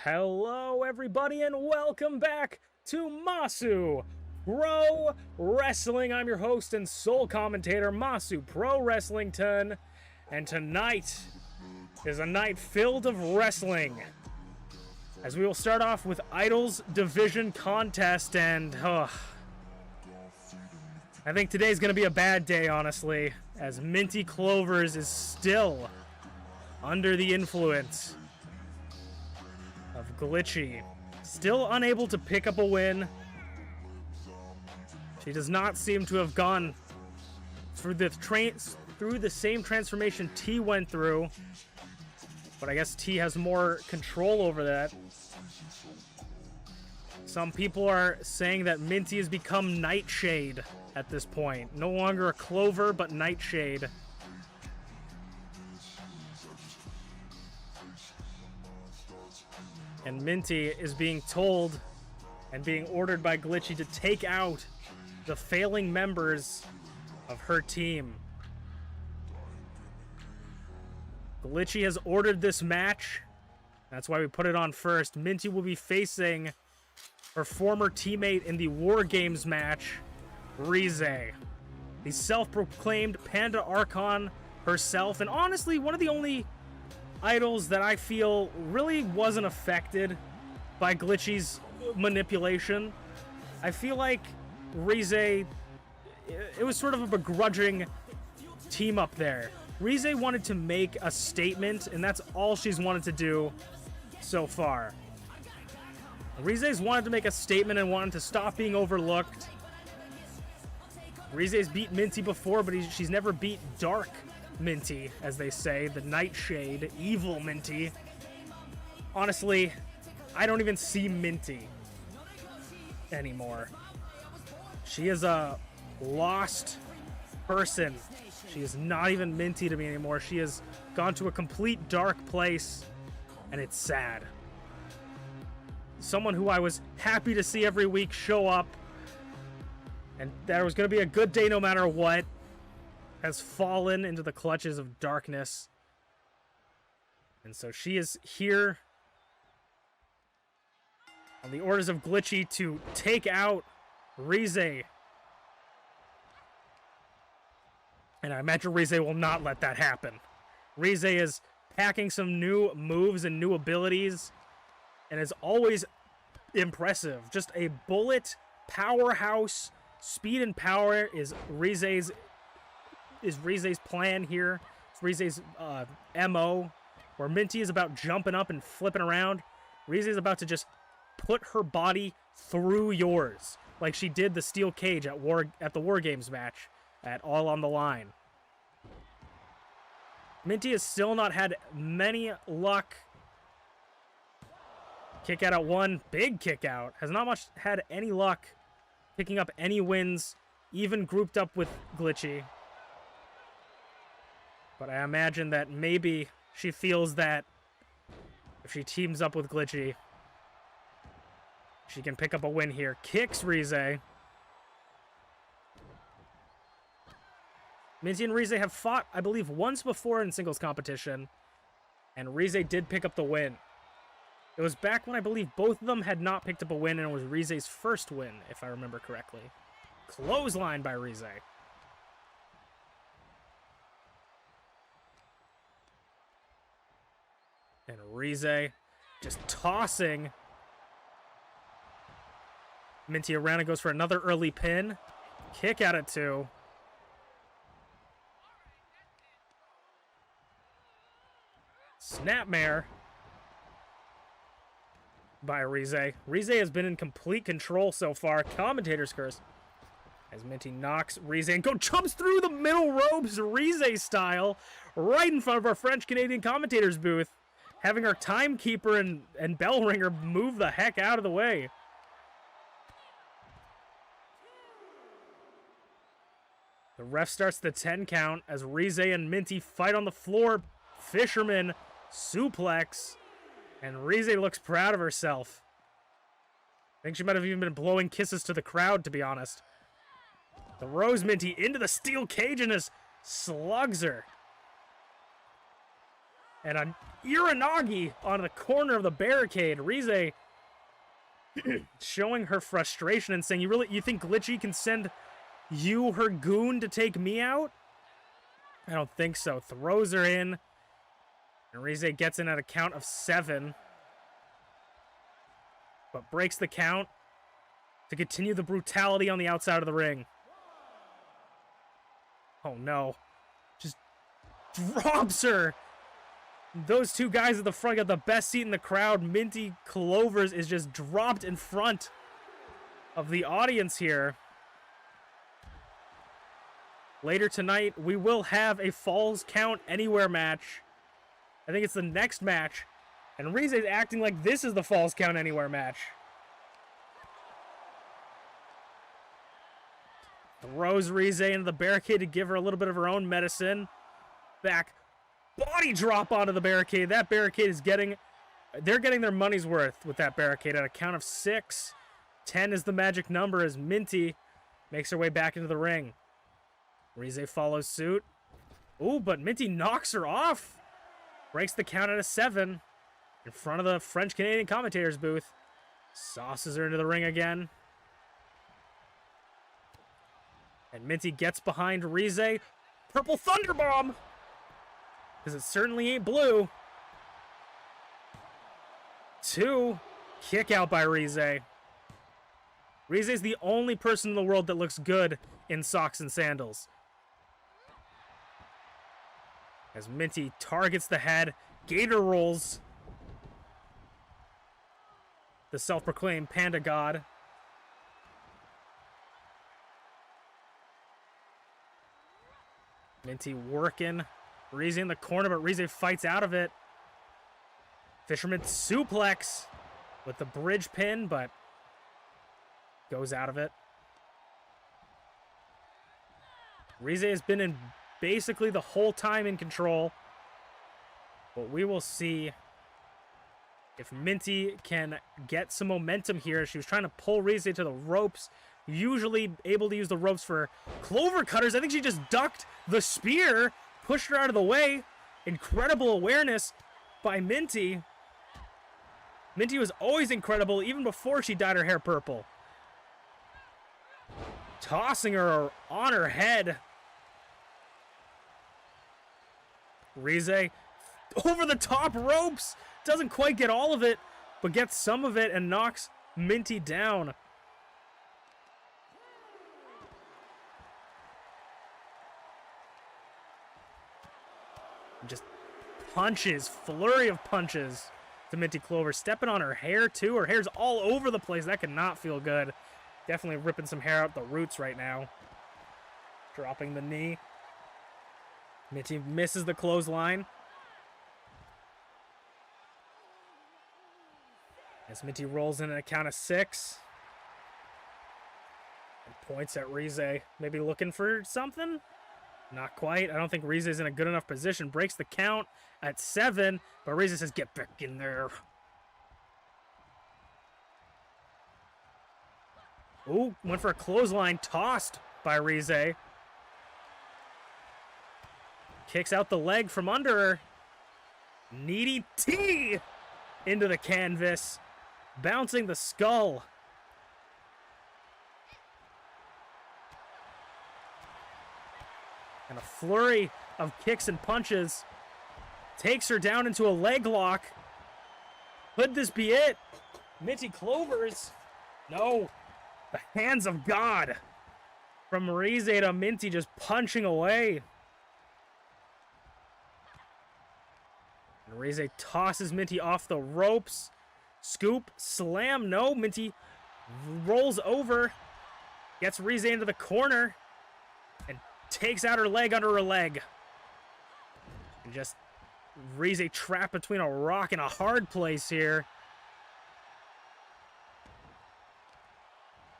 Hello everybody and welcome back to Masu Pro Wrestling. I'm your host and sole commentator, Masu Pro Wrestlington, and tonight is a night filled of wrestling, as we will start off with Idols Division Contest, and I think today's going to be a bad day, honestly, as MintyClovers is still under the influence of Glitchy. Still unable to pick up a win. She does not seem to have gone through the same transformation T went through, but I guess T has more control over that. Some people are saying that Minty has become Nightshade at this point. No longer a Clover, but Nightshade. And Minty is being told and being ordered by Glitchy to take out the failing members of her team. Glitchy has ordered this match. That's why we put it on first. Minty will be facing her former teammate in the War Games match, Rize, the self-proclaimed Panda Archon herself, and honestly, one of the only idols that I feel really wasn't affected by Glitchy's manipulation. I feel like Rize, it was sort of a begrudging team up there. Rize wanted to make a statement, and that's all she's wanted to do so far. Rize's wanted to make a statement and wanted to stop being overlooked. Rize's beat Minty before, but she's never beat Dark Minty, as they say, the Nightshade, evil Minty. Honestly, I don't even see Minty anymore. She is a lost person. She is not even Minty to me anymore. She has gone to a complete dark place, and it's sad. Someone who I was happy to see every week show up, and that was going to be a good day no matter what, has fallen into the clutches of darkness. And so she is here on the orders of Glitchy to take out Rize. And I imagine Rize will not let that happen. Rize is packing some new moves and new abilities, and is always impressive. Just a bullet powerhouse. Speed and power is Rize's plan here. It's Rize's MO, where Minty is about jumping up and flipping around. Rize is about to just put her body through yours, like she did the steel cage at the War Games match at All on the Line. Minty has still not had many luck. Kick out at one, big kick out. Has not had any luck picking up any wins, even grouped up with Glitchy. But I imagine that maybe she feels that if she teams up with Glitchy, she can pick up a win here. Kicks Rize. Minty and Rize have fought, I believe, once before in singles competition, and Rize did pick up the win. It was back when I believe both of them had not picked up a win, and it was Rize's first win, if I remember correctly. Clothesline by Rize. And Rize just tossing Minty around and goes for another early pin. Kick out at two. Snapmare by Rize. Rize has been in complete control so far. Commentator's curse. As Minty knocks Rize and jumps through the middle ropes, Rize style, right in front of our French-Canadian commentator's booth, having our timekeeper and bell ringer move the heck out of the way. The ref starts the 10 count as Rize and Minty fight on the floor. Fisherman suplex. And Rize looks proud of herself. I think she might have even been blowing kisses to the crowd, to be honest. Throws Minty into the steel cage and just slugs her. And a Iranagi on the corner of the barricade. Rize showing her frustration and saying, you think Glitchy can send you, her goon, to take me out? I don't think so. Throws her in. And Rize gets in at a count of 7. But breaks the count to continue the brutality on the outside of the ring. Oh no. Just drops her. Those two guys at the front got the best seat in the crowd. MintyClovers is just dropped in front of the audience here. Later tonight, we will have a Falls Count Anywhere match. I think it's the next match. And Rize is acting like this is the Falls Count Anywhere match. Throws Rize into the barricade to give her a little bit of her own medicine. Back. Body drop onto the barricade. That barricade is they're getting their money's worth with that barricade at a count of 6. 10 is the magic number as Minty makes her way back into the ring. Rize follows suit. Ooh, but Minty knocks her off. Breaks the count at a 7 in front of the French-Canadian commentator's booth. Sauces her into the ring again. And Minty gets behind Rize. Purple Thunder Bomb! Because it certainly ain't blue. 2. Kick out by Rize. Rize is the only person in the world that looks good in socks and sandals. As Minty targets the head, Gator rolls the self-proclaimed Panda God. Minty working. Rize in the corner, but Rize fights out of it. Fisherman suplex with the bridge pin, but goes out of it. Rize has been in basically the whole time in control. But we will see if Minty can get some momentum here. She was trying to pull Rize to the ropes. Usually able to use the ropes for clover cutters. I think she just ducked the spear. Pushed her out of the way. Incredible awareness by Minty. Minty was always incredible, even before she dyed her hair purple. Tossing her on her head. Rize over the top ropes. Doesn't quite get all of it, but gets some of it and knocks Minty down. Just punches, flurry of punches to MintyClovers. Stepping on her hair, too. Her hair's all over the place. That could not feel good. Definitely ripping some hair out the roots right now. Dropping the knee. Minty misses the clothesline. As Minty rolls in at a count of 6. And points at Rize. Maybe looking for something? Not quite. I don't think Rize is in a good enough position. Breaks the count at 7, but Rize says, get back in there. Ooh, went for a clothesline, tossed by Rize. Kicks out the leg from under her. Needy T into the canvas, bouncing the skull. And a flurry of kicks and punches takes her down into a leg lock. Could this be it? MintyClovers. No. The hands of God. From Rize to Minty just punching away. And Rize tosses Minty off the ropes. Scoop, slam, no. Minty rolls over. Gets Rize into the corner. And takes out her leg under her leg. And just Rize trapped between a rock and a hard place here.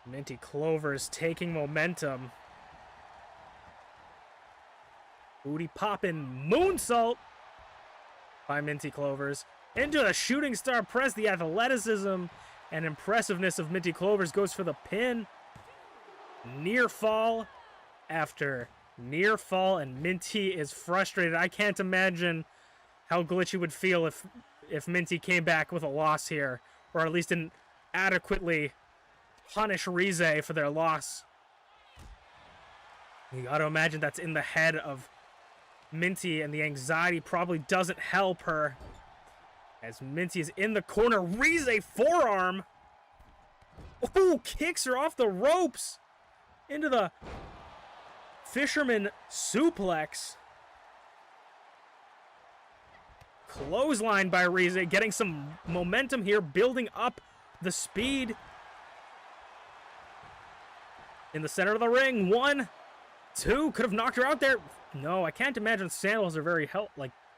MintyClovers taking momentum. Booty popping moonsault by MintyClovers. Into the shooting star press. The athleticism and impressiveness of MintyClovers goes for the pin. Near fall after near fall, and Minty is frustrated. I can't imagine how Glitchy would feel if Minty came back with a loss here, or at least didn't adequately punish Rize for their loss. You gotta imagine that's in the head of Minty, and the anxiety probably doesn't help her. As Minty is in the corner, Rize forearm. Oh, kicks her off the ropes into the fisherman suplex. Clothesline by Rize, getting some momentum here, building up the speed. In the center of the ring, 1, 2, could have knocked her out there. No, I can't imagine sandals are very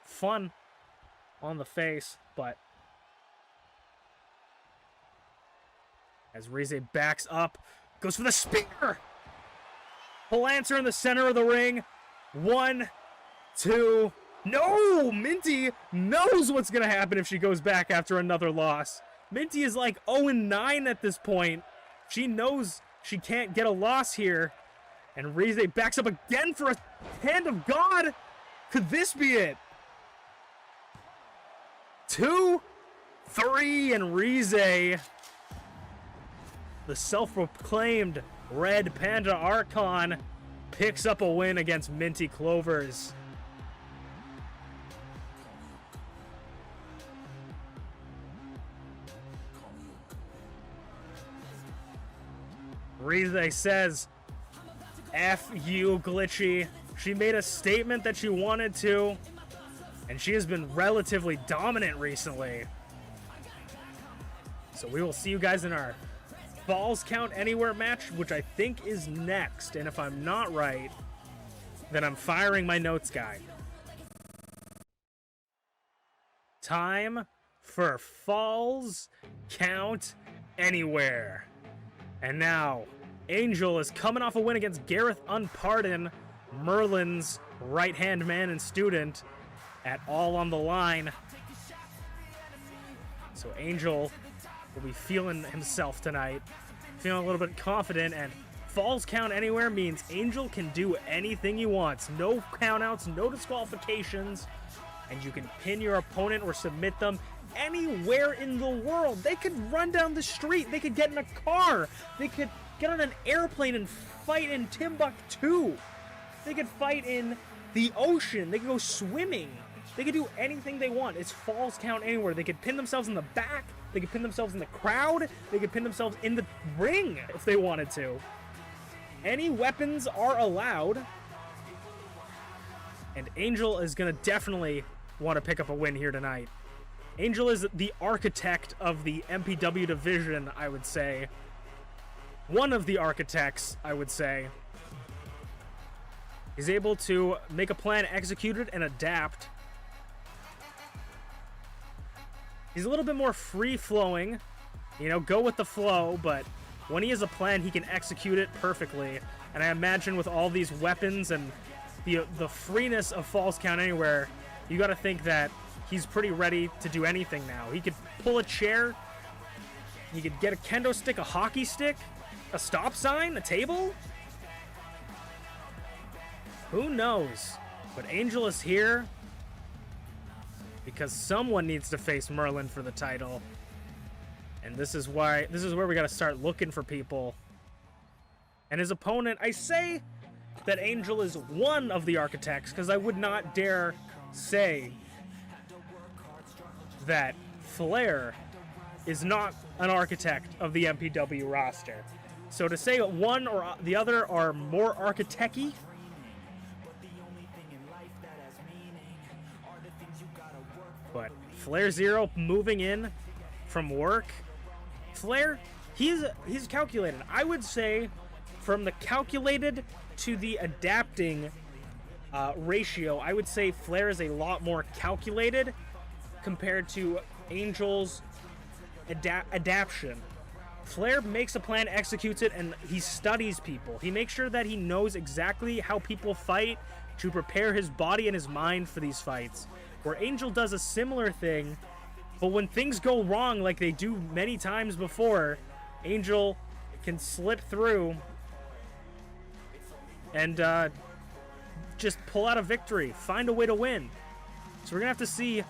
fun on the face, but as Rize backs up, goes for the spear. Palancer in the center of the ring. 1, 2. No! Minty knows what's going to happen if she goes back after another loss. Minty is like 0-9 at this point. She knows she can't get a loss here. And Rize backs up again for a hand of God. Could this be it? 2, 3, and Rize, the self-proclaimed Red Panda Archon, picks up a win against MintyClovers. Rize says, F you, Glitchy. She made a statement that she wanted to, and she has been relatively dominant recently. So we will see you guys in our Falls Count Anywhere match, which I think is next. And if I'm not right, then I'm firing my notes guy. Time for Falls Count Anywhere. And now, Angel is coming off a win against Gareth Unpardon, Merlin's right-hand man and student, at All on the Line. So Angel will be feeling himself tonight, feeling a little bit confident, and Falls Count Anywhere means Angel can do anything he wants. No countouts, no disqualifications, and you can pin your opponent or submit them anywhere in the world. They could run down the street, they could get in a car, they could get on an airplane and fight in Timbuktu. They could fight in the ocean, they could go swimming. They could do anything they want. It's Falls Count Anywhere. They could pin themselves in the back, they could pin themselves in the crowd, they could pin themselves in the ring if they wanted to. Any weapons are allowed. And Angel is gonna definitely want to pick up a win here tonight. Angel is the architect of the MPW division, I would say. One of the architects, I would say. He's able to make a plan, execute it, and adapt. He's a little bit more free-flowing, you know, go with the flow, but when he has a plan, he can execute it perfectly. And I imagine with all these weapons and the freeness of Falls Count Anywhere, you got to think that he's pretty ready to do anything now. He could pull a chair, he could get a kendo stick, a hockey stick, a stop sign, a table. Who knows? But Angel is here because someone needs to face Merlin for the title. And this is where we got to start looking for people. And his opponent, I say that Angel is one of the architects because I would not dare say that Flair is not an architect of the MPW roster. So to say that one or the other are more architect-y, but FlairZero moving in from work. Flair, he's calculated. I would say from the calculated to the adapting ratio, I would say Flair is a lot more calculated compared to Angel's adaption. Flair makes a plan, executes it, and he studies people. He makes sure that he knows exactly how people fight to prepare his body and his mind for these fights. Where Angel does a similar thing, but when things go wrong like they do many times before, Angel can slip through and just pull out a victory, find a way to win. So we're going to have to see,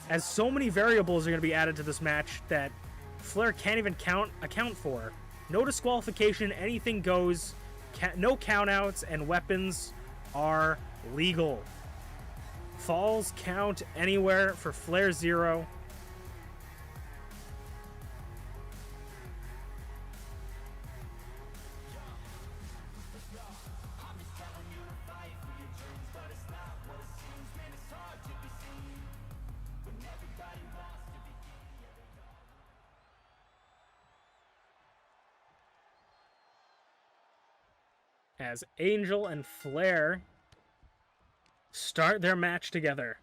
as so many variables are going to be added to this match that Flair can't even account for. No disqualification, anything goes, no countouts, and weapons are legal. Falls count anywhere for FlairZero. As Angel and Flair start their match together.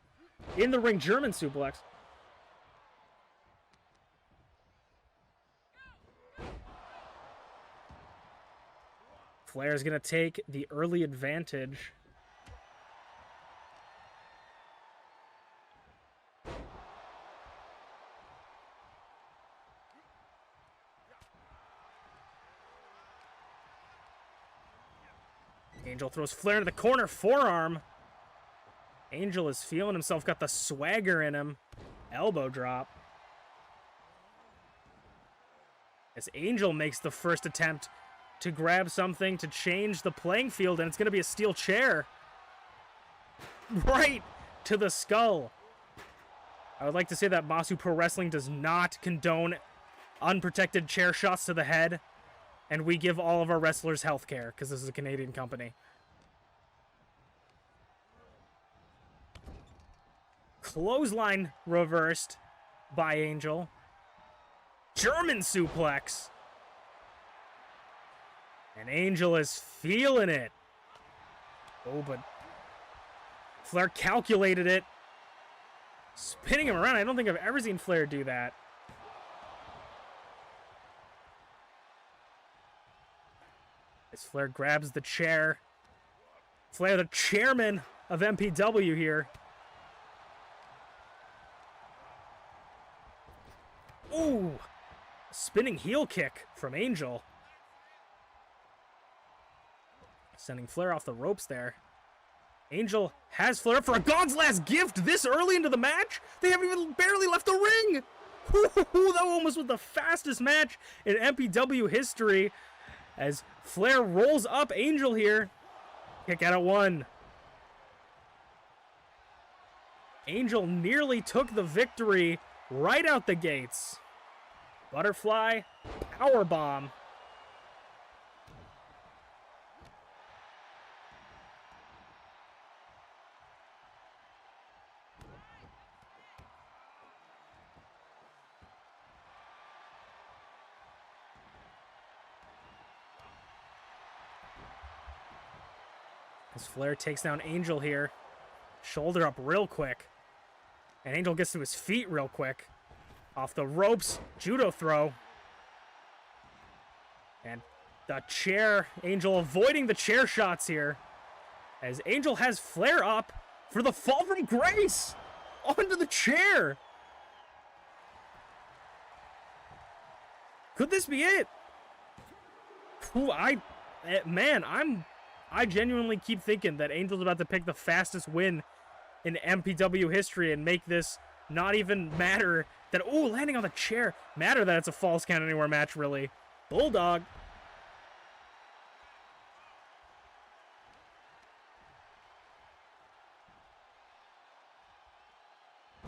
In the ring, German suplex. Flair's going to take the early advantage. Angel throws Flair into the corner, forearm. Angel is feeling himself, got the swagger in him. Elbow drop. As Angel makes the first attempt to grab something to change the playing field, and it's going to be a steel chair. Right to the skull. I would like to say that Masu Pro Wrestling does not condone unprotected chair shots to the head, and we give all of our wrestlers health care, because this is a Canadian company. Clothesline reversed by Angel. German suplex. And Angel is feeling it. Oh, but Flair calculated it. Spinning him around. I don't think I've ever seen Flair do that. As Flair grabs the chair. Flair, the chairman of MPW here. Ooh! Spinning heel kick from Angel. Sending Flair off the ropes there. Angel has Flair up for a God's last gift this early into the match. They haven't even barely left the ring. Ooh, that almost was the fastest match in MPW history. As Flair rolls up Angel here. Kick out at 1. Angel nearly took the victory right out the gates. Butterfly powerbomb. As Flair takes down Angel here. Shoulder up real quick. And Angel gets to his feet real quick. Off the ropes. Judo throw. And the chair. Angel avoiding the chair shots here. As Angel has Flair up for the fall from grace. Onto the chair. Could this be it? Ooh, I genuinely keep thinking that Angel's about to pick the fastest win in MPW history and make this not even matter that, ooh, landing on the chair, matter that it's a falls count anywhere match, really. Bulldog.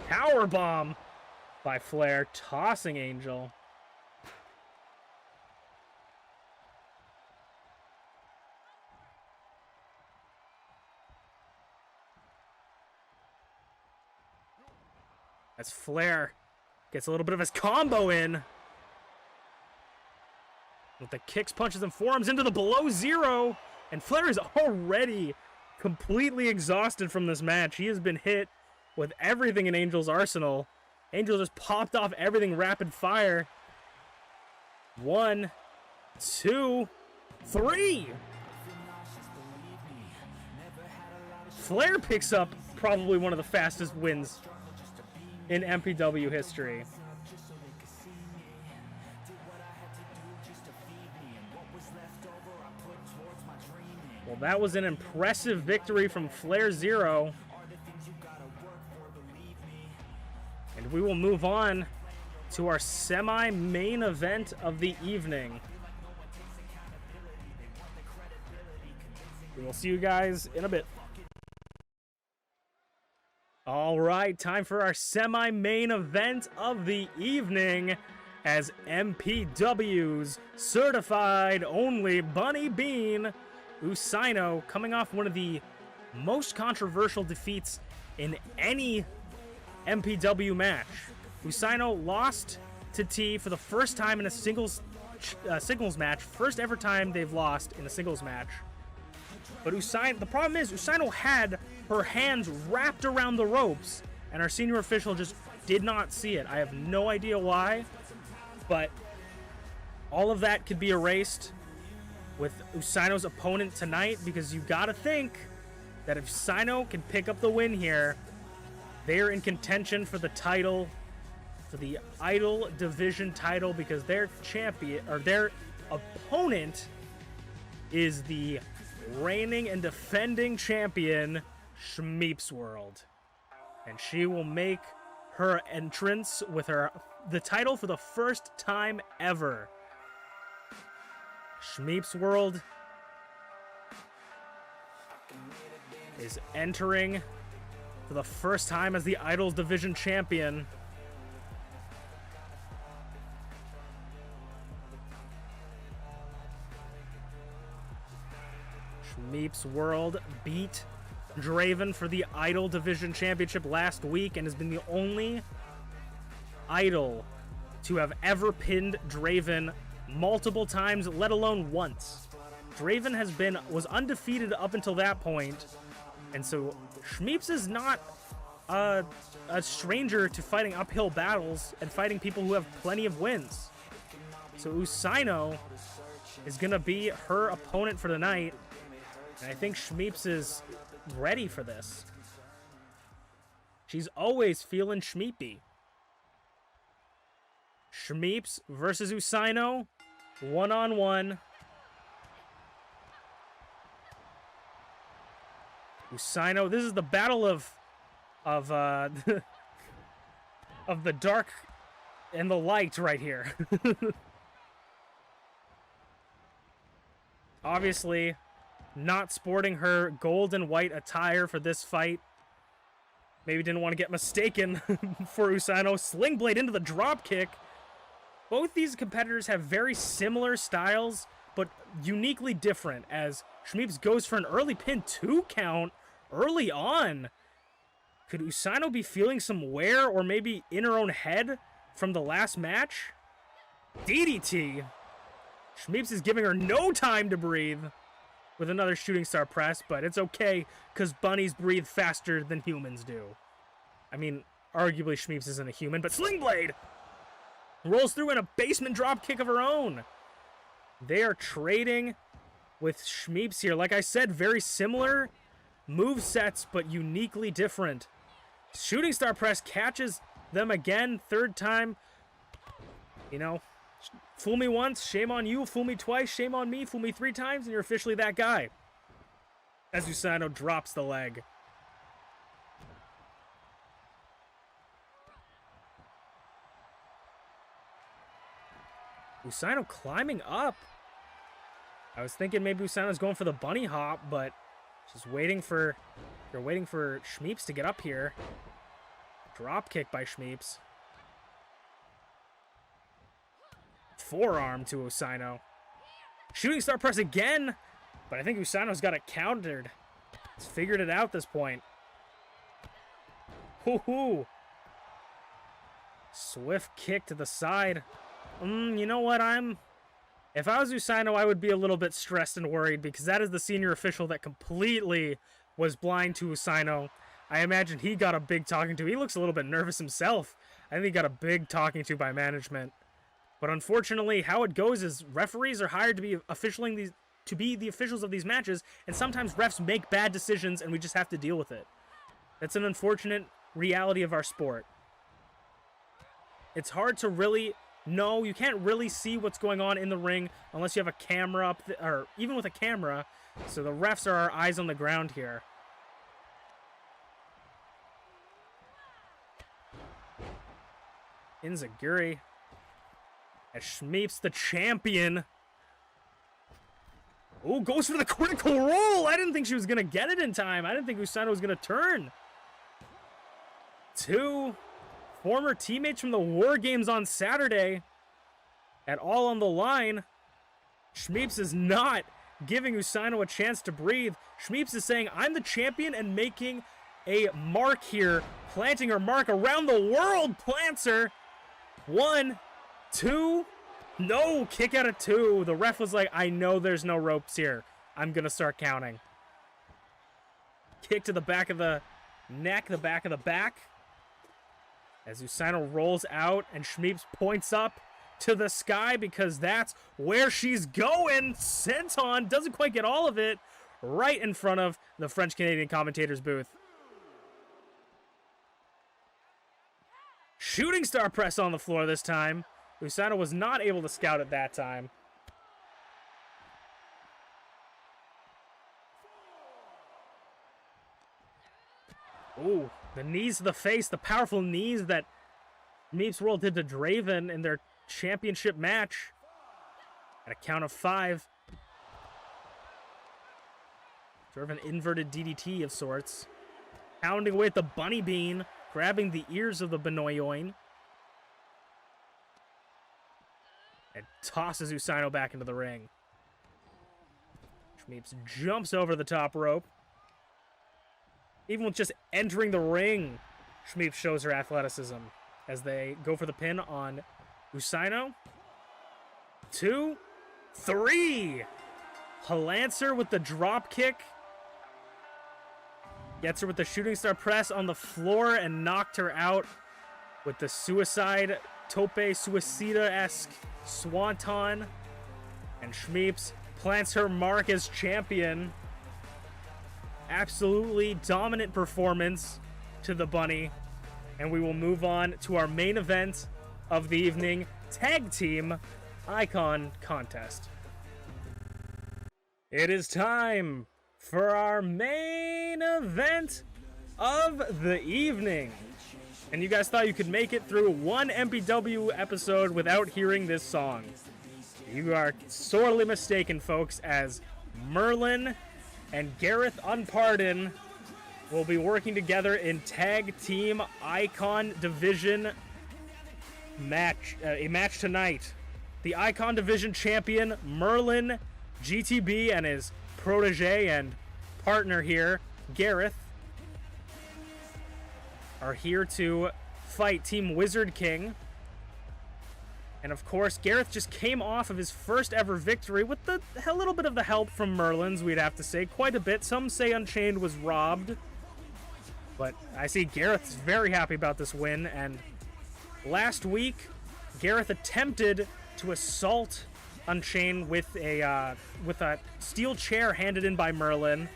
Powerbomb by Flair, tossing Angel. As Flair gets a little bit of his combo in. With the kicks, punches, and forearms into the below zero. And Flair is already completely exhausted from this match. He has been hit with everything in Angel's arsenal. Angel just popped off everything rapid fire. 1, 2, 3. Flair picks up probably one of the fastest wins in MPW history. Well, that was an impressive victory from FlairZero. we will move on to our semi-main event of the evening. We will see you guys in a bit. All right, time for our semi-main event of the evening as MPW's certified only Bunny Bean, Usaino, coming off one of the most controversial defeats in any MPW match. Usaino lost to T for the first time in a singles match, first ever time they've lost in a singles match. But the problem is Usaino had her hands wrapped around the ropes, and our senior official just did not see it. I have no idea why, but all of that could be erased with Usaino's opponent tonight, because you gotta think that if Usaino can pick up the win here, they're in contention for the title, for the Idol Division title, because their champion, or their opponent, is the reigning and defending champion, ShmeepsWorld. And she will make her entrance with the title for the first time ever. ShmeepsWorld is entering for the first time as the Idols Division champion. ShmeepsWorld beat Draven for the Idol Division Championship last week and has been the only idol to have ever pinned Draven multiple times, let alone once. Draven was undefeated up until that point, and so Shmeeps is not a stranger to fighting uphill battles and fighting people who have plenty of wins. So Usaino is going to be her opponent for tonight, and I think Shmeeps is ready for this. She's always feeling Shmeepy. Shmeeps versus Usaino, one-on-one. Usaino, this is the battle of of the dark and the light right here. Obviously, not sporting her gold and white attire for this fight. Maybe didn't want to get mistaken for Usaino. Sling blade into the drop kick. Both these competitors have very similar styles, but uniquely different, as Shmeeps goes for an early pin 2 count early on. Could Usaino be feeling some wear or maybe in her own head from the last match? DDT. Shmeeps is giving her no time to breathe with another shooting star press, but it's okay because bunnies breathe faster than humans do. I mean, arguably Shmeeps isn't a human, but Sling Blade rolls through in a basement drop kick of her own. They are trading with Shmeeps here. Like I said, very similar move sets, but uniquely different. Shooting star press catches them again, third time. You know, fool me once, shame on you. Fool me twice, shame on me. Fool me 3 times, and you're officially that guy. As Usaino drops the leg. Usaino climbing up. I was thinking maybe Usaino's going for the bunny hop, but just waiting for... They're waiting for Shmeeps to get up here. Drop kick by Shmeeps. Forearm to Usaino. Shooting star press again, but I think Usaino's got it countered. He's figured it out at this point. Hoo-hoo. Swift kick to the side. You know what, if I was Usaino, I would be a little bit stressed and worried, because that is the senior official that completely was blind to Usaino. I imagine he got a big talking to. He looks a little bit nervous himself. I think he got a big talking to by management. But unfortunately, how it goes is referees are hired to be the officials of these matches, and sometimes refs make bad decisions, and we just have to deal with it. That's an unfortunate reality of our sport. It's hard to really know. You can't really see what's going on in the ring unless you have a camera up, or even with a camera. So the refs are our eyes on the ground here. Inzaguri. As Shmeeps, the champion. Oh, goes for the critical roll. I didn't think she was going to get it in time. I didn't think Usaino was going to turn. Two former teammates from the War Games on Saturday at all on the line. Shmeeps is not giving Usaino a chance to breathe. Shmeeps is saying, I'm the champion, and making a mark here. Planting her mark around the world. Plants her. 1, 2. No, kick out of 2. The ref was like, I know there's no ropes here. I'm going to start counting. Kick to the back of the neck, the back of the back. As Usaino rolls out and Shmeeps points up to the sky because that's where she's going. Senton doesn't quite get all of it. Right in front of the French-Canadian commentator's booth. Shooting star press on the floor this time. Usaino was not able to scout it that time. Ooh, the knees to the face, the powerful knees that ShmeepsWorld did to Draven in their championship match. At a count of 5. Sort of an inverted DDT of sorts. Pounding away at the bunny bean, grabbing the ears of the Benoyoin. And tosses Usaino back into the ring. Shmeeps jumps over the top rope. Even with just entering the ring, Shmeeps shows her athleticism as they go for the pin on Usaino. 2, 3. Halancer with the drop kick. Gets her with the shooting star press on the floor and knocked her out with the suicide, tope suicida-esque swanton. And Shmeeps plants her mark as champion. Absolutely dominant performance to the bunny. And we will move on to our main event of the evening, Tag Team Icon Contest. It is time for our main event of the evening. And you guys thought you could make it through one MPW episode without hearing this song. You are sorely mistaken, folks, as Merlin and Gareth Unpardon will be working together in Tag Team Icon Division match. A match tonight. The Icon Division champion, MerlinGTB, and his protege and partner here, Gareth, are here to fight Team Wizard King. And of course, Gareth just came off of his first ever victory with a little bit of the help from Merlin's, we'd have to say. Quite a bit. Some say Unchained was robbed. But I see Gareth's very happy about this win. And last week, Gareth attempted to assault Unchained with a steel chair handed in by Merlin,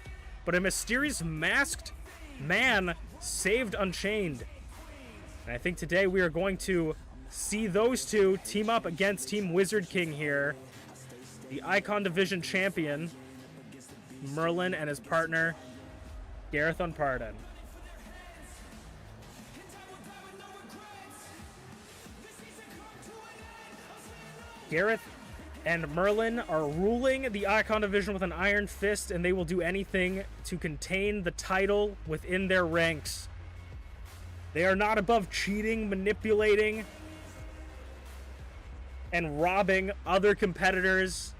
but a mysterious masked man saved Unchained. And I think today we are going to see those two team up against Team Wizard King here. The Icon Division champion, Merlin, and his partner, Gareth Unpardon. Gareth and Merlin are ruling the Icon Division with an iron fist, and they will do anything to contain the title within their ranks. They are not above cheating, manipulating, and robbing other competitors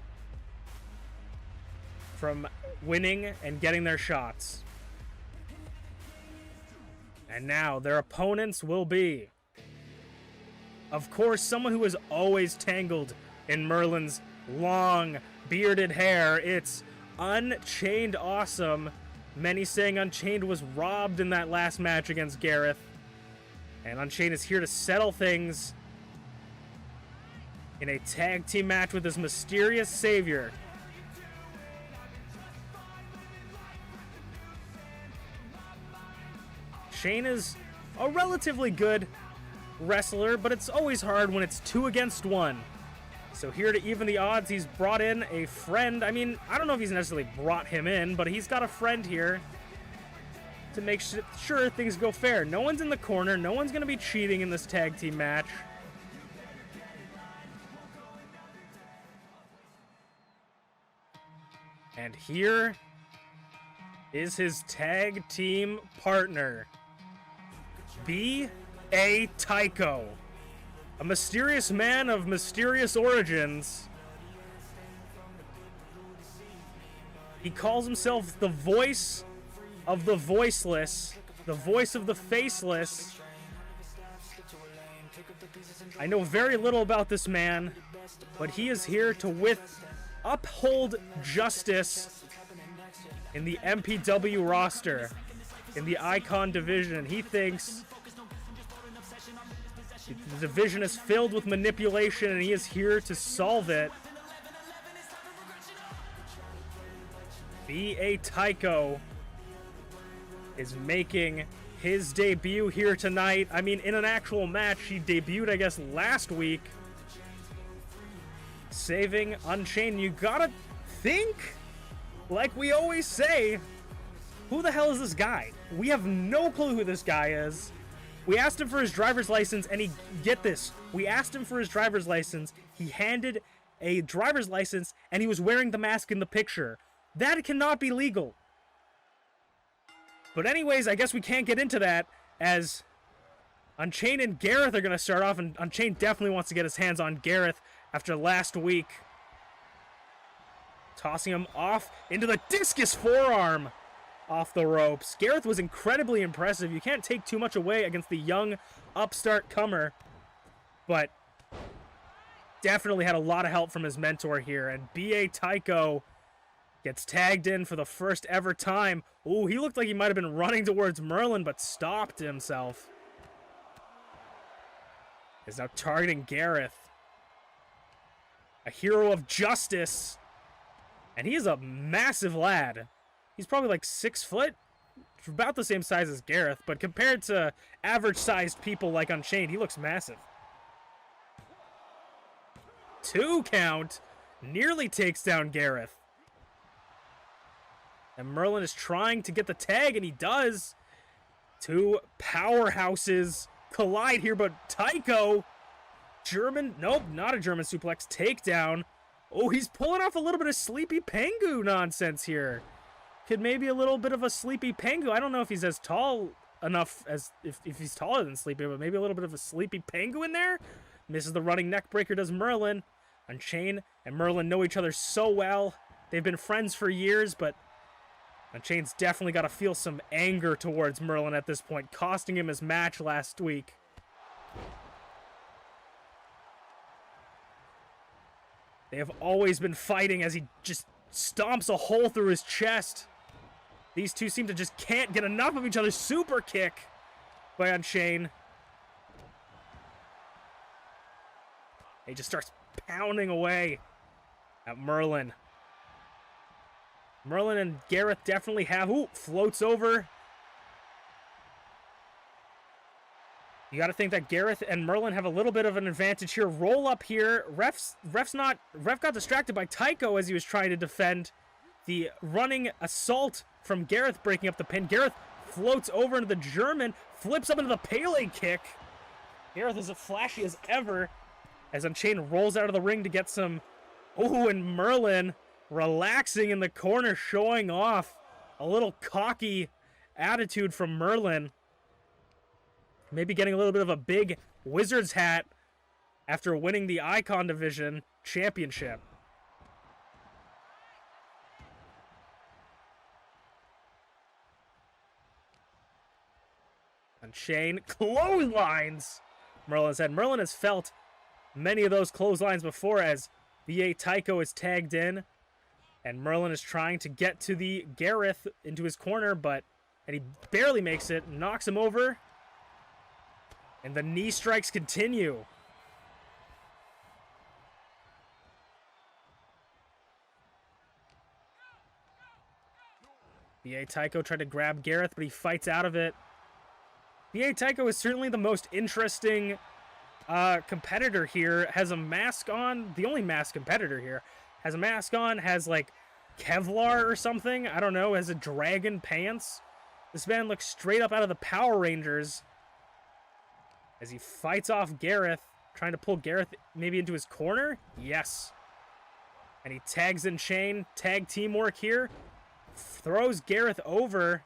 from winning and getting their shots. And now their opponents will be, of course, someone who is always tangled in Merlin's long, bearded hair. It's UnchainedAwesome. Many saying Unchained was robbed in that last match against Gareth. And Unchained is here to settle things in a tag team match with his mysterious savior. Shane is a relatively good wrestler, but it's always hard when it's 2 against 1. So here to even the odds, he's brought in a friend. I mean, I don't know if he's necessarily brought him in, but he's got a friend here to make sure things go fair. No one's in the corner. No one's going to be cheating in this tag team match. And here is his tag team partner, B.A. Tycho, a mysterious man of mysterious origins. He calls himself the voice of the voiceless, the voice of the faceless. I know very little about this man, but he is here to uphold justice in the MPW roster, in the Icon division. He thinks the division is filled with manipulation, and he is here to solve it. B.A. Tycho is making his debut here tonight. I mean, in an actual match, he debuted, I guess, last week, saving Unchained. You gotta think, like we always say, who the hell is this guy? We have no clue who this guy is. We asked him for his driver's license, and get this, we asked him for his driver's license, he handed a driver's license, and he was wearing the mask in the picture. That cannot be legal. But anyways, I guess we can't get into that, as Unchained and Gareth are going to start off, and Unchained definitely wants to get his hands on Gareth after last week. Tossing him off into the discus forearm off the ropes. Gareth was incredibly impressive. You can't take too much away against the young upstart comer, but definitely had a lot of help from his mentor here. And B.A. Tycho gets tagged in for the first ever time. Ooh, he looked like he might have been running towards Merlin, but stopped himself. Is now targeting Gareth, a hero of justice. And he is a massive lad. He's probably like 6 foot, about the same size as Gareth, but compared to average-sized people like Unchained, he looks massive. 2 count, nearly takes down Gareth. And Merlin is trying to get the tag, and he does. 2 powerhouses collide here, but Tycho, nope, not a German suplex, takedown. Oh, he's pulling off a little bit of SleepyPengu nonsense here. Could maybe a little bit of a SleepyPengu. I don't know if he's as tall enough as if he's taller than Sleepy, but maybe a little bit of a SleepyPengu in there. Misses the running neck breaker, does Merlin. Unchained and Merlin know each other so well. They've been friends for years, but Unchained's definitely got to feel some anger towards Merlin at this point, costing him his match last week. They have always been fighting as he just stomps a hole through his chest. These two seem to just can't get enough of each other. Super kick by Unchained. He just starts pounding away at Merlin. Merlin and Gareth definitely have... Ooh, floats over. You got to think that Gareth and Merlin have a little bit of an advantage here. Roll up here. Ref got distracted by Tycho as he was trying to defend the running assault from Gareth breaking up the pin. Gareth floats over into the German, flips up into the Pele kick. Gareth is as flashy as ever as Unchained rolls out of the ring to get some... Ooh, and Merlin relaxing in the corner, showing off a little cocky attitude from Merlin. Maybe getting a little bit of a big Wizards hat after winning the Icon Division championship. Unchained clotheslines Merlin's head. Merlin has felt many of those clotheslines before as B.A. Tycho is tagged in. And Merlin is trying to get to the Gareth into his corner, and he barely makes it. Knocks him over. And the knee strikes continue. B.A. Tycho tried to grab Gareth, but he fights out of it. B.A. Tycho is certainly the most interesting competitor here. Has a mask on. The only masked competitor here. Has a mask on. Has like Kevlar or something. I don't know. Has a dragon pants. This man looks straight up out of the Power Rangers. As he fights off Gareth. Trying to pull Gareth maybe into his corner. Yes. And he tags in Chain. Tag teamwork here. Throws Gareth over.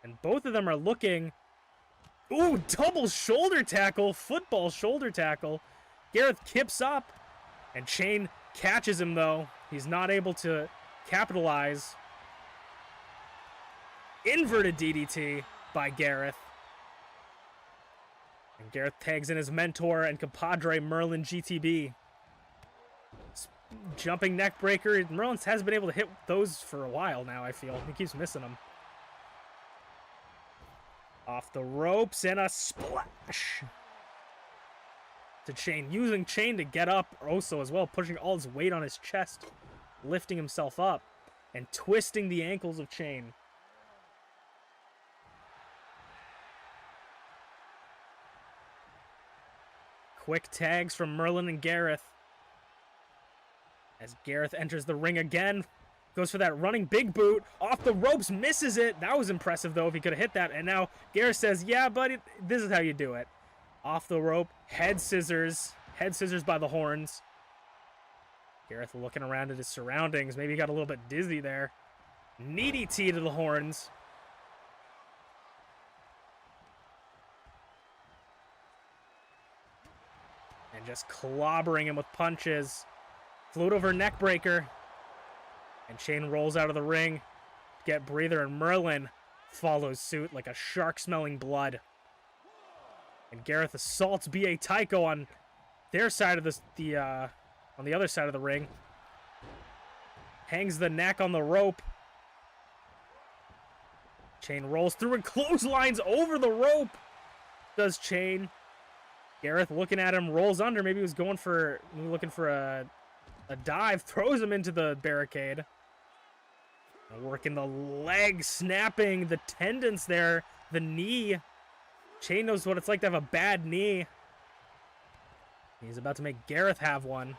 And both of them are looking. Ooh, double shoulder tackle. Football shoulder tackle. Gareth kips up. And Chain catches him, though. He's not able to capitalize. Inverted DDT by Gareth. And Gareth tags in his mentor and compadre, MerlinGTB. Jumping neck breaker. Merlin has been able to hit those for a while now, I feel. He keeps missing them. Off the ropes and a splash. To Chain. Using Chain to get up also as well. Pushing all his weight on his chest. Lifting himself up. And twisting the ankles of Chain. Quick tags from Merlin and Gareth. As Gareth enters the ring again. Goes for that running big boot. Off the ropes. Misses it. That was impressive, though, if he could have hit that. And now Gareth says, yeah, buddy, this is how you do it. Off the rope. Head scissors. Head scissors by the horns. Gareth looking around at his surroundings. Maybe he got a little bit dizzy there. Knee DT to the horns. And just clobbering him with punches. Float over neck breaker. And Chain rolls out of the ring. Get breather, and Merlin follows suit like a shark smelling blood. And Gareth assaults B.A. Tycho on their side of on the other side of the ring. Hangs the neck on the rope. Chain rolls through and clotheslines over the rope. Does Chain. Gareth looking at him, rolls under. Maybe he was looking for a dive. Throws him into the barricade. And working the leg, snapping the tendons there. The knee. Chain knows what it's like to have a bad knee. He's about to make Gareth have one.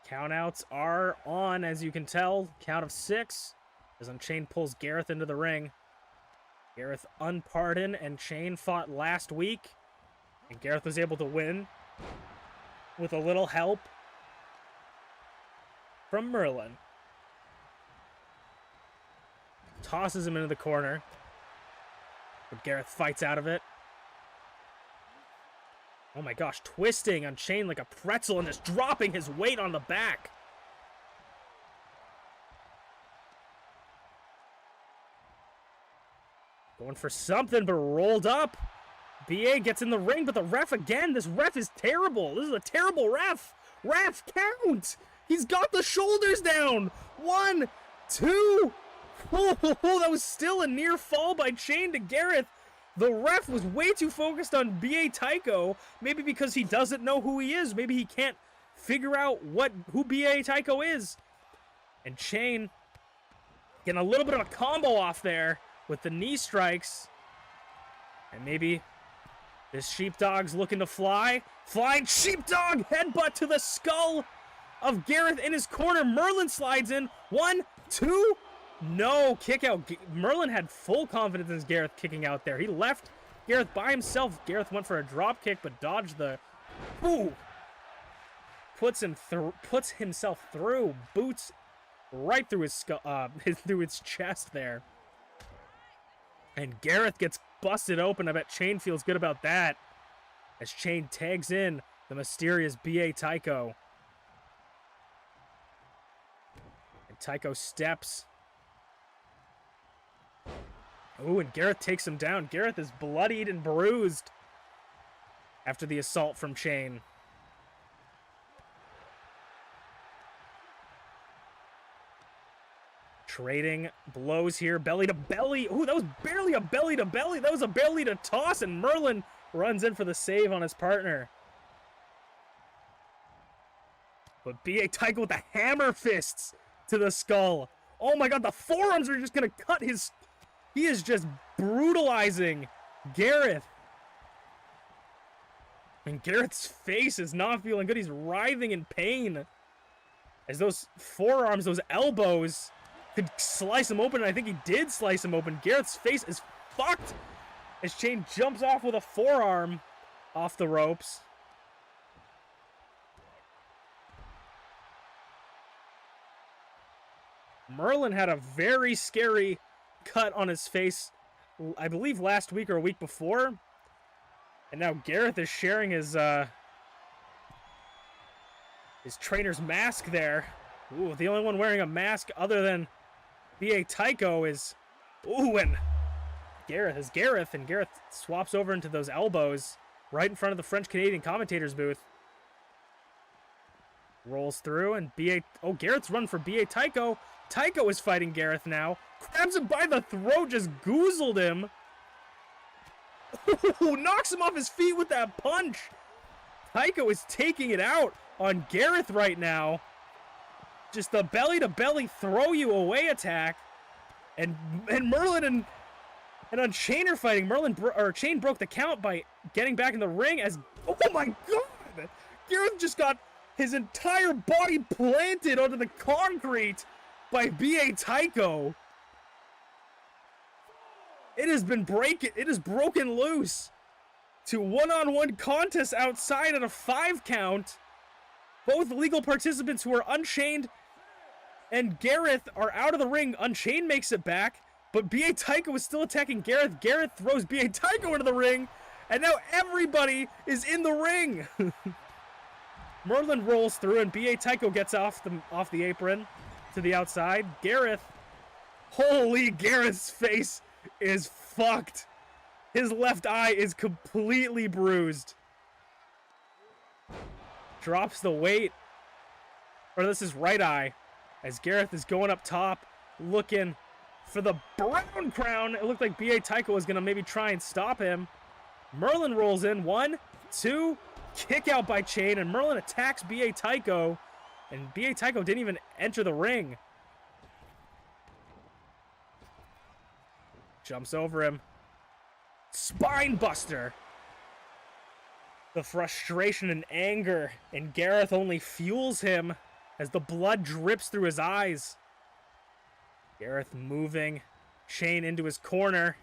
Countouts are on, as you can tell. Count of 6. As Chain pulls Gareth into the ring. Gareth unpardoned, and Chain fought last week. And Gareth was able to win with a little help from Merlin. Tosses him into the corner. But Gareth fights out of it. Oh my gosh, twisting on Chain like a pretzel and just dropping his weight on the back. Going for something, but rolled up. BA gets in the ring, but the ref again. This ref is terrible. This is a terrible ref. Ref, count. He's got the shoulders down. 1, 2. Oh, that was still a near fall by Chain to Gareth. The ref was way too focused on B.A. Tycho, maybe because he doesn't know who he is. Maybe he can't figure out who B.A. Tycho is. And Chain getting a little bit of a combo off there with the knee strikes. And maybe this sheepdog's looking to fly. Flying sheepdog headbutt to the skull of Gareth in his corner. Merlin slides in. 1, 2. No, kick out. Merlin had full confidence in Gareth kicking out there. He left Gareth by himself. Gareth went for a drop kick, but dodged the... Ooh! Puts himself through. Boots right through his skull, through his chest there. And Gareth gets busted open. I bet Chain feels good about that. As Chain tags in the mysterious B.A. Tycho. And Tycho steps. Ooh, and Gareth takes him down. Gareth is bloodied and bruised after the assault from Chain. Trading blows here. Belly to belly. Ooh, that was barely a belly to belly. That was a belly to toss, and Merlin runs in for the save on his partner. But B.A. Tycho with the hammer fists to the skull. Oh my god, the forearms are just going to cut his... He is just brutalizing Gareth. And Gareth's face is not feeling good. He's writhing in pain. As those forearms, those elbows, could slice him open, and I think he did slice him open. Gareth's face is fucked as Shane jumps off with a forearm off the ropes. Merlin had a very scary cut on his face, I believe last week or a week before. And now Gareth is sharing his trainer's mask there. Ooh, the only one wearing a mask other than B.A. Tycho is... Ooh, and Gareth swaps over into those elbows right in front of the French-Canadian commentator's booth. Rolls through, and B.A... Oh, Gareth's running for B.A. Tycho. Tycho is fighting Gareth now. Grabs him by the throat, just goozled him. Ooh, knocks him off his feet with that punch. Tycho is taking it out on Gareth right now. Just the belly-to-belly throw-you-away attack. And Merlin and Unchained are fighting. Chain broke the count by getting back in the ring as... Oh my god! Gareth just got his entire body planted onto the concrete by B.A. Tycho. It has broken loose to one-on-one contests outside at a 5 count. Both legal participants who are Unchained and Gareth are out of the ring. Unchained makes it back, but B.A. Tycho is still attacking Gareth. Gareth throws B.A. Tycho into the ring, and now everybody is in the ring. Merlin rolls through, and B.A. Tycho gets off the apron to the outside. Gareth, holy, Gareth's face is fucked. His left eye is completely bruised. Drops the weight, or this is right eye, as Gareth is going up top, looking for the brown crown. It looked like B.A. Tycho was going to maybe try and stop him. Merlin rolls in. 1, 2, kick out by Chain, and Merlin attacks B.A. Tycho, and B.A. Tycho didn't even enter the ring. Jumps over him. Spine buster. The frustration and anger in Gareth only fuels him as the blood drips through his eyes. Gareth moving. Chain into his corner.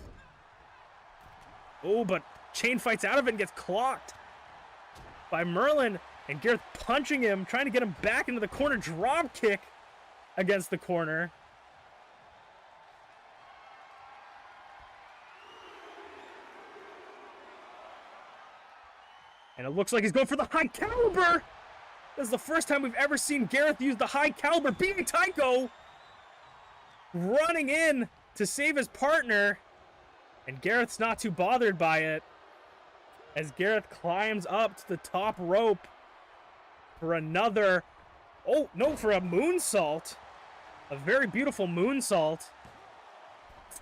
Oh, but Chain fights out of it and gets clocked by Merlin. And Gareth punching him, trying to get him back into the corner. Drop kick against the corner. And it looks like he's going for the high caliber. This is the first time we've ever seen Gareth use the high caliber. B.A. Tycho running in to save his partner. And Gareth's not too bothered by it, as Gareth climbs up to the top rope for another... Oh, no, for a moonsault. A very beautiful moonsault.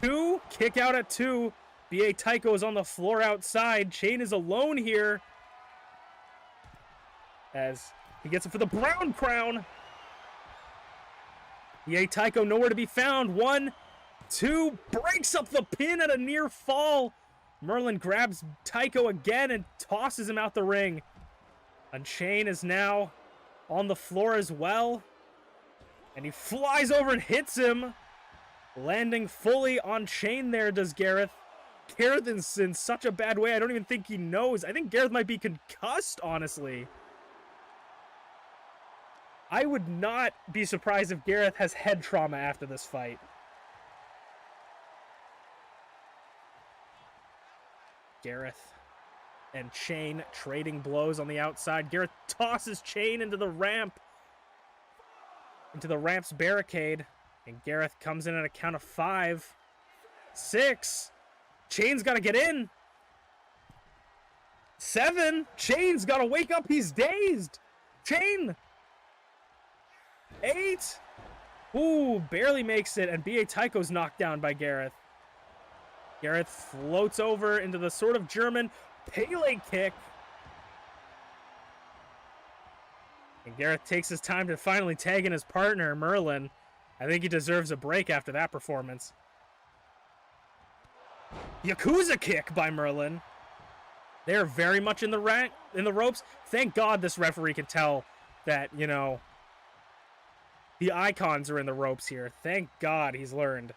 2, kick out at 2. B.A. Tycho is on the floor outside. Chain is alone here, as he gets it for the brown crown. B.A. Tycho nowhere to be found. 1, 2, breaks up the pin at a near fall. Merlin grabs Tycho again and tosses him out the ring. Unchained is now on the floor as well, and he flies over and hits him, landing fully on Chain there, does Gareth. Gareth is in such a bad way, I don't even think he knows. I think Gareth might be concussed, honestly. I would not be surprised if Gareth has head trauma after this fight. Gareth and Chain trading blows on the outside. Gareth tosses Chain into the ramp, into the ramp's barricade, and Gareth comes in at a count of 5, 6. Chain's got to get in. 7. Chain's got to wake up. He's dazed. Chain. 8. Ooh, barely makes it, and B.A. Tycho's knocked down by Gareth. Gareth floats over into the sort of German Pele kick. And Gareth takes his time to finally tag in his partner, Merlin. I think he deserves a break after that performance. Yakuza kick by Merlin. They're very much in the ropes. Thank God this referee can tell that, you know, The icons are in the ropes here. Thank God he's learned.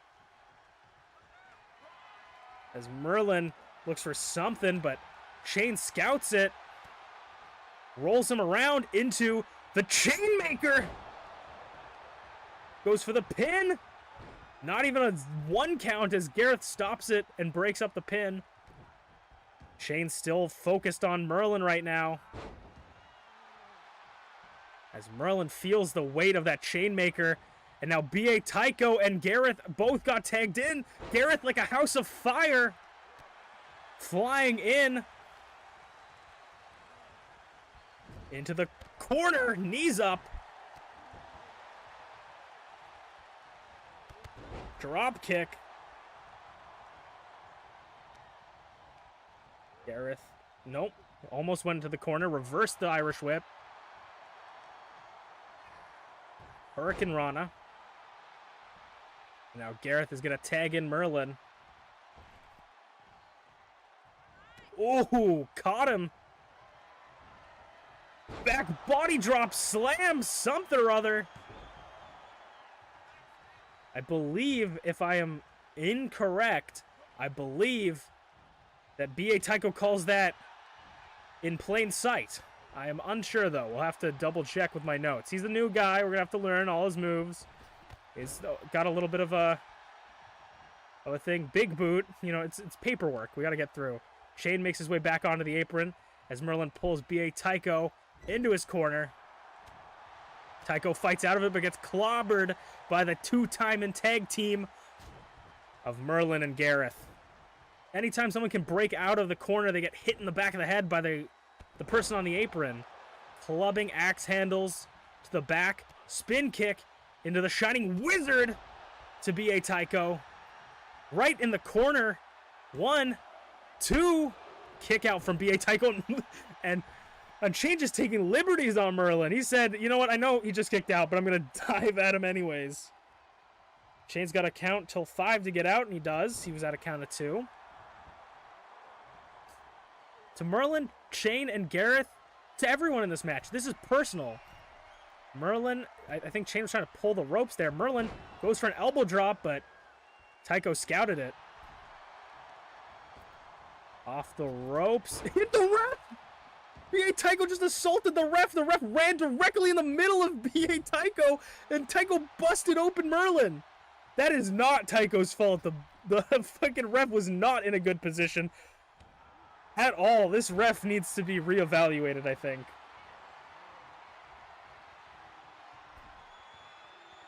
As Merlin looks for something, but Shane scouts it. Rolls him around into the Chainmaker. Goes for the pin. Not even a 1 count as Gareth stops it and breaks up the pin. Shane's still focused on Merlin right now. As Merlin feels the weight of that Chainmaker. And now B.A. Tycho and Gareth both got tagged in. Gareth like a house of fire. Flying in. Into the corner. Knees up. Drop kick. Gareth. Nope. Almost went into the corner. Reversed the Irish whip. Hurricane Rana. Now Gareth is going to tag in Merlin. Ooh, caught him. Back body drop slam, something or other. I believe, if I am incorrect, I believe that B.A. Tycho calls that in plain sight. I am unsure, though. We'll have to double check with my notes. He's the new guy. We're going to have to learn all his moves. He's got a little bit of a thing. Big boot. You know, it's paperwork. We got to get through. Shane makes his way back onto the apron as Merlin pulls B.A. Tycho into his corner. Tycho fights out of it, but gets clobbered by the two-time and tag team of Merlin and Gareth. Anytime someone can break out of the corner, they get hit in the back of the head by the person on the apron. Clubbing axe handles to the back. Spin kick into the Shining Wizard to B.A. Tycho. Right in the corner. 1, 2. Kick out from B.A. Tycho. And Unchained is taking liberties on Merlin. He said, you know what? I know he just kicked out, but I'm going to dive at him anyways. Shane's got to count till 5 to get out, and he does. He was at a count of 2. To Merlin, Shane, and Gareth, to everyone in this match. This is personal. Merlin, I think Shane was trying to pull the ropes there. Merlin goes for an elbow drop, but Tycho scouted it. Off the ropes. Hit the ref! B.A. Tycho just assaulted the ref. The ref ran directly in the middle of B.A. Tycho, and Tycho busted open Merlin. That is not Tycho's fault. The fucking ref was not in a good position at all. This ref needs to be reevaluated, I think.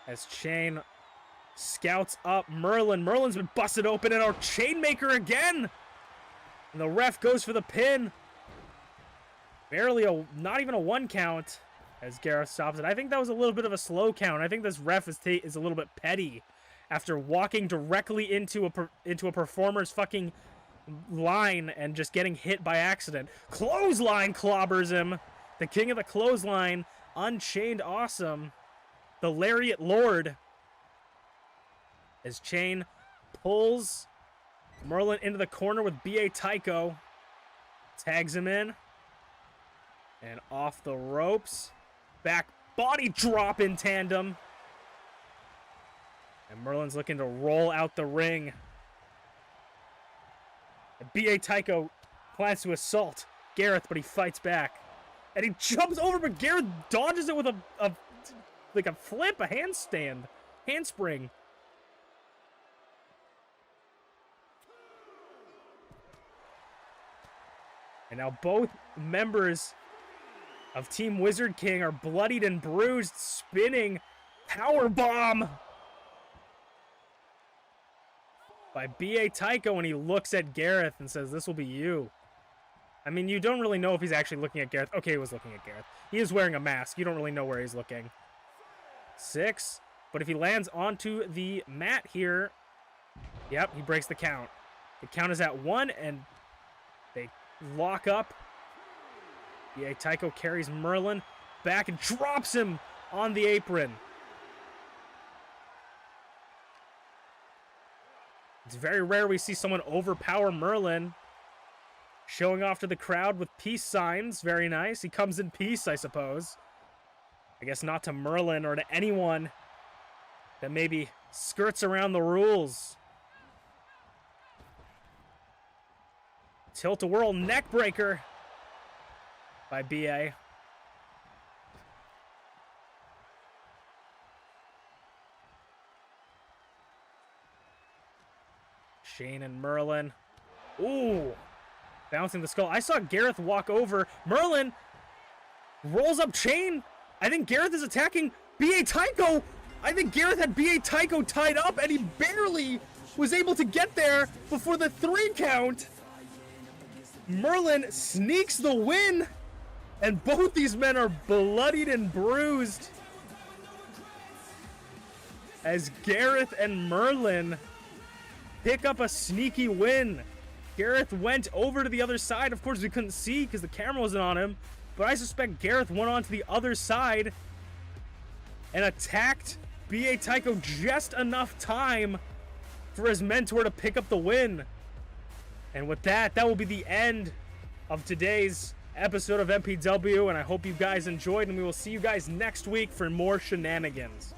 As Shane scouts up Merlin. Merlin's been busted open, and our Chainmaker again. And the ref goes for the pin. Barely not even a 1 count as Gareth stops it. I think that was a little bit of a slow count. I think this ref is a little bit petty after walking directly into a performer's fucking line and just getting hit by accident. Clothesline clobbers him. The king of the clothesline, UnchainedAwesome, the Lariat Lord. As Chain pulls Merlin into the corner with B.A. Tycho. Tags him in. And off the ropes. Back body drop in tandem. And Merlin's looking to roll out the ring. B.A. Tycho plans to assault Gareth, but he fights back. And he jumps over, but Gareth dodges it with like a flip, a handstand, handspring. And now both members of Team Wizard King are bloodied and bruised, spinning power bomb by B.A. Tycho, and he looks at Gareth and says, "This will be you." I mean, you don't really know if he's actually looking at Gareth. Okay, he was looking at Gareth. He is wearing a mask. You don't really know where he's looking. 6. But if he lands onto the mat here, yep, he breaks the count. The count is at 1, and they lock up. B.A. Tycho carries Merlin back and drops him on the apron. It's very rare we see someone overpower Merlin. Showing off to the crowd with peace signs. Very nice. He comes in peace, I suppose. I guess not to Merlin or to anyone that maybe skirts around the rules. Tilt-a-whirl neck breaker by BA. Shane and Merlin. Ooh. Bouncing the skull. I saw Gareth walk over. Merlin rolls up chain. I think Gareth is attacking B.A. Tycho. I think Gareth had B.A. Tycho tied up, and he barely was able to get there before the 3 count. Merlin sneaks the win, and both these men are bloodied and bruised as Gareth and Merlin pick up a sneaky win. Gareth went over to the other side. Of course, we couldn't see because the camera wasn't on him, but I suspect Gareth went on to the other side and attacked B.A. Tycho just enough time for his mentor to pick up the win. And with that, that will be the end of today's episode of MPW, and I hope you guys enjoyed, and we will see you guys next week for more shenanigans.